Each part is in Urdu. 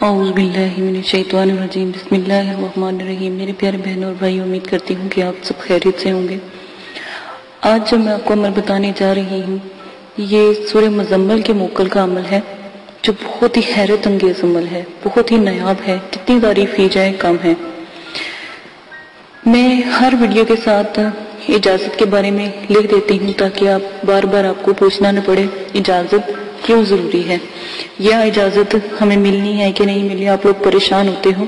اعوذ باللہ من الشیطان الرجیم بسم اللہ الرحمن الرحیم۔ میرے پیارے بہنوں اور بھائی، امید کرتی ہوں کہ آپ سب خیریت سے ہوں گے۔ آج جو میں آپ کو عمل بتانے جا رہی ہوں یہ سورہ مزمل کے موکل کا عمل ہے، جو بہت ہی حیرت انگیز عمل ہے، بہت ہی نایاب ہے، کتنی تعریف کی جائے کم ہے۔ میں ہر ویڈیو کے ساتھ اجازت کے بارے میں لکھ دیتی ہوں تاکہ آپ بار بار آپ کو پوچھنا نہ پڑے اجازت کیوں ضروری ہے، یا اجازت ہمیں ملنی ہے کہ نہیں ملنی، آپ لوگ پریشان ہوتے ہو،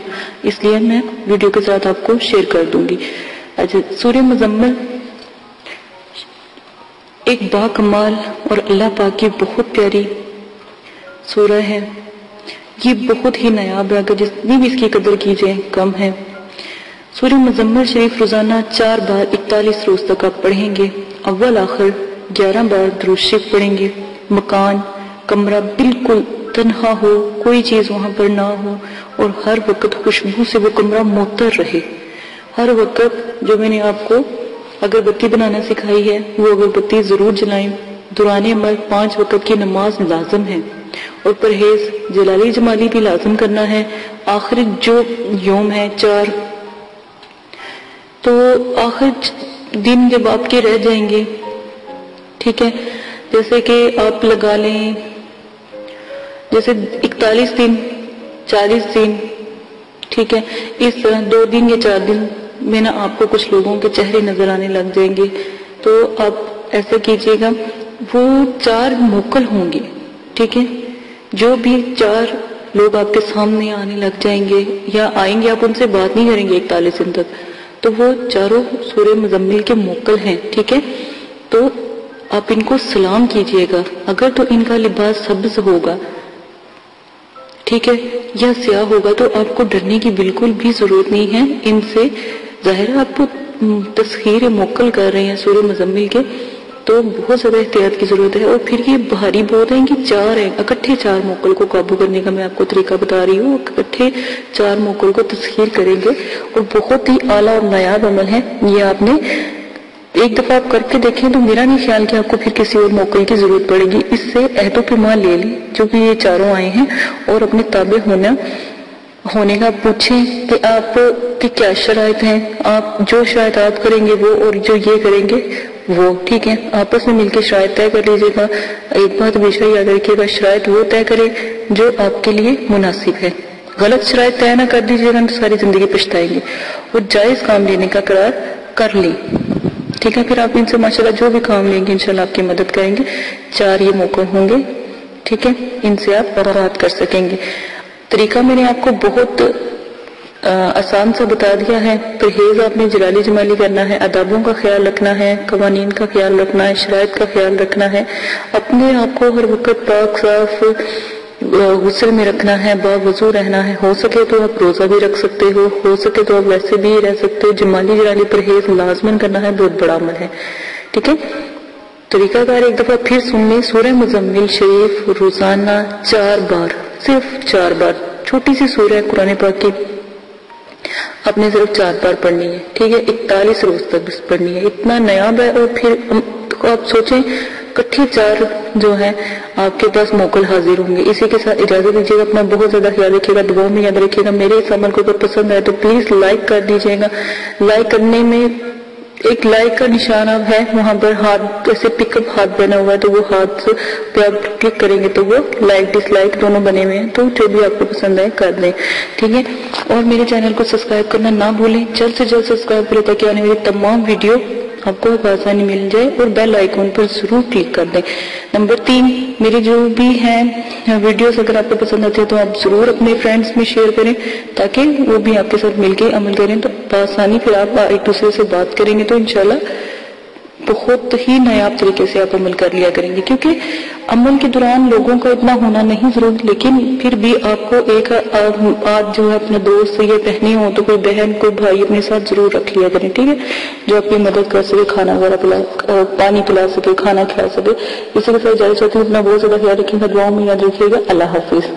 اس لیے میں ویڈیو کے ساتھ آپ کو شیئر کر دوں گی۔ اچھا، سورہ مزمل ایک با کمال اور اللہ پاک کی بہت پیاری سورہ ہے۔ یہ بہت ہی نایاب ہے، اگر جتنی بھی اس کی قدر کیجئے کم ہے۔ سورہ مزمل شریف روزانہ 4 بار 41 روز تک آپ پڑھیں گے۔ اول آخر 11 بار درود شریف پڑھیں گے۔ مکان کمرہ بالکل تنہا ہو، کوئی چیز وہاں پر نہ ہو، اور ہر وقت خوشبو سے وہ کمرہ معطر رہے۔ ہر وقت جو میں نے آپ کو اگربتی بنانا سکھائی ہے وہ اگربتی ضرور جلائیں۔ دوران عمل 5 وقت کی نماز لازم ہے، اور پرہیز جلالی جمالی بھی لازم کرنا ہے۔ آخری جو یوم ہے 4، تو آخر دن جب آپ کے رہ جائیں گے، ٹھیک ہے، جیسے کہ آپ لگا لیں جیسے 41 دن 40 دن، ٹھیک ہے، اس طرح 2 دن یا 4 دن میں نا آپ کو کچھ لوگوں کے چہرے نظر آنے لگ جائیں گے، تو آپ ایسا کیجئے گا، وہ 4 موکل ہوں گے، ٹھیک ہے، جو بھی 4 لوگ آپ کے سامنے آنے لگ جائیں گے یا آئیں گے، آپ ان سے بات نہیں کریں گے 41 دن تک، تو وہ چاروں سورہ مزمل کے موکل ہیں، ٹھیک ہے، تو آپ ان کو سلام کیجئے گا۔ اگر تو ان کا لباس سبز ہوگا، ٹھیک ہے، یا سیاہ ہوگا، تو آپ کو ڈرنے کی بالکل بھی ضرورت نہیں ہے ان سے۔ ظاہر ہے آپ کو تسخیر موکل کر رہے ہیں سورہ مزمل کے، تو بہت زیادہ احتیاط کی ضرورت ہے، اور پھر یہ بھاری بہت ہیں کہ 4 ہیں، اکٹھے 4 موکل کو قابو کرنے کا میں آپ کو طریقہ بتا رہی ہوں۔ اکٹھے 4 موکل کو تسخیر کریں گے، اور بہت ہی اعلیٰ اور نایاب عمل ہے یہ۔ آپ نے ایک دفعہ آپ کر کے دیکھیں تو میرا نہیں خیال کہ آپ کو پھر کسی اور موکل کی ضرورت پڑے گی۔ اس سے عہد و پیمان لے لیں جو کہ یہ 4 آئے ہیں، اور اپنے تابع ہونے کا پوچھیں کہ آپ کی کیا شرائط ہیں، آپ جو شرائط آپ کریں گے وہ، اور جو یہ کریں گے وہ، ٹھیک ہے، آپس میں مل کے شرائط طے کر لیجیے گا۔ ایک بات ہمیشہ یاد رکھیے گا، شرائط وہ طے کرے جو آپ کے لیے مناسب ہے۔ غلط شرائط طے نہ کر دیجیے گا تو ساری زندگی پچھتائیں گے، اور جائز کام لینے کا قرار کر لیں، ٹھیک ہے، پھر آپ ان سے ماشاءاللہ جو بھی کام لیں گے انشاءاللہ آپ کی مدد کریں گے۔ 4 یہ موقع ہوں گے، ٹھیک ہے، ان سے آپ برات کر سکیں گے۔ طریقہ میں نے آپ کو بہت آسان سا بتا دیا ہے۔ پرہیز آپ نے جلالی جمالی کرنا ہے، آدابوں کا خیال رکھنا ہے، قوانین کا خیال رکھنا ہے، شرائط کا خیال رکھنا ہے، اپنے آپ کو ہر وقت پاک صاف غسل میں رکھنا ہے، باوضو رہنا ہے۔ ہو سکے تو آپ روزہ بھی رکھ سکتے ہو سکے تو آپ ویسے بھی رہ سکتے ہو۔ جمالی جلالی پرہیز لازمن کرنا ہے، بہت بڑا عمل ہے، ٹھیک ہے۔ طریقہ کار ایک دفعہ پھر سن لیں۔ سورہ مزمل شریف روزانہ 4 بار، صرف 4 بار، چھوٹی سی سورہ ہے قرآن پاک کی، آپ نے صرف 4 بار پڑھنی ہے، ٹھیک ہے، 41 روز تک بس پڑھنی ہے۔ اتنا نایاب ہے، اور پھر آپ سوچیں کٹھے 4 جو ہیں آپ کے پاس موکل حاضر ہوں گے۔ اسی کے ساتھ اجازت دیجیے گا، اپنا بہت زیادہ خیال رکھیے گا، دعاؤں میں یاد رکھیے گا۔ میرے اس عمل کو اگر پسند آئے تو پلیز لائک کر دیجیے گا۔ لائک کرنے میں ایک لائک کا نشان اب ہے، وہاں پر ہاتھ جیسے پک اپ ہاتھ بنا ہوا ہے، تو وہ ہاتھ پہ آپ کلک کریں گے تو وہ لائک ڈس لائک دونوں بنے ہوئے ہیں، تو جو بھی آپ کو پسند آئے کر دیں، ٹھیک ہے۔ اور میرے چینل کو سبسکرائب کرنا نہ بھولیں، جلد سے جلد سبسکرائب کریں تاکہ آنے والی تمام ویڈیو آپ کو آسانی مل جائے، اور بیل آئیکن پر ضرور کلک کر دیں۔ نمبر 3، میری جو بھی ہیں ویڈیوز اگر آپ کو پسند آتی ہے تو آپ ضرور اپنے فرینڈز میں شیئر کریں تاکہ وہ بھی آپ کے ساتھ مل کے عمل کریں، تو بآسانی پھر آپ ایک دوسرے سے بات کریں گے تو انشاءاللہ بہت ہی نایاب طریقے سے آپ عمل کر لیا کریں گے۔ کیونکہ عمل کے دوران لوگوں کا اتنا ہونا نہیں ضرورت، لیکن پھر بھی آپ کو ایک آج جو ہے اپنے دوست سے یہ پہنے ہو تو کوئی بہن کوئی بھائی اپنے ساتھ ضرور رکھ لیا کریں، ٹھیک ہے، جو آپ کی مدد کر سکے، کھانا وغیرہ پانی پلا سکے، کھانا کھلا سکے۔ اسی کے ساتھ جاری چاہتی ہوں، اپنا بہت زیادہ خیال رکھیں گا، دعاؤں میں یاد رکھیے گا۔ اللہ حافظ۔